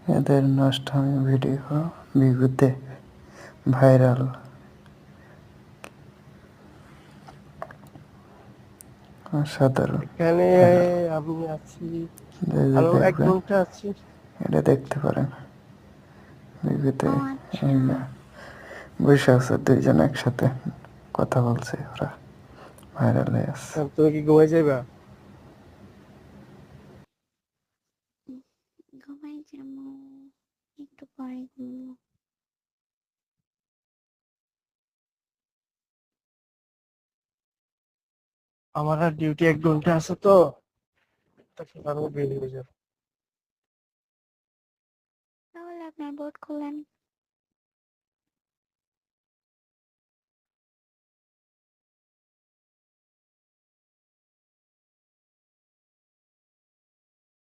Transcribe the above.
এদের নষ্টামি video বিগুতে viral. অসাধারণ। এখানে আমি আছি, এই যে আরো 1 দেখবেন, ঘন্টা আছি। এটা দেখতে পারেন বিগুতে। ও আচ্ছা। এই না, বসে আছে দুইজন একসাথে কথা বলছে, ওরা ভাইরাল হয়ে আছে। তুমি কি ঘুমাই যাইবা? ঘুমাই যাবো, একটু পরে ঘুমবো। আমার আর ডিউটি 1 ঘন্টা আছে তো, তারপর আমি বের হয়ে যাবো। তাহলে আপনার বোর্ড খুলেন।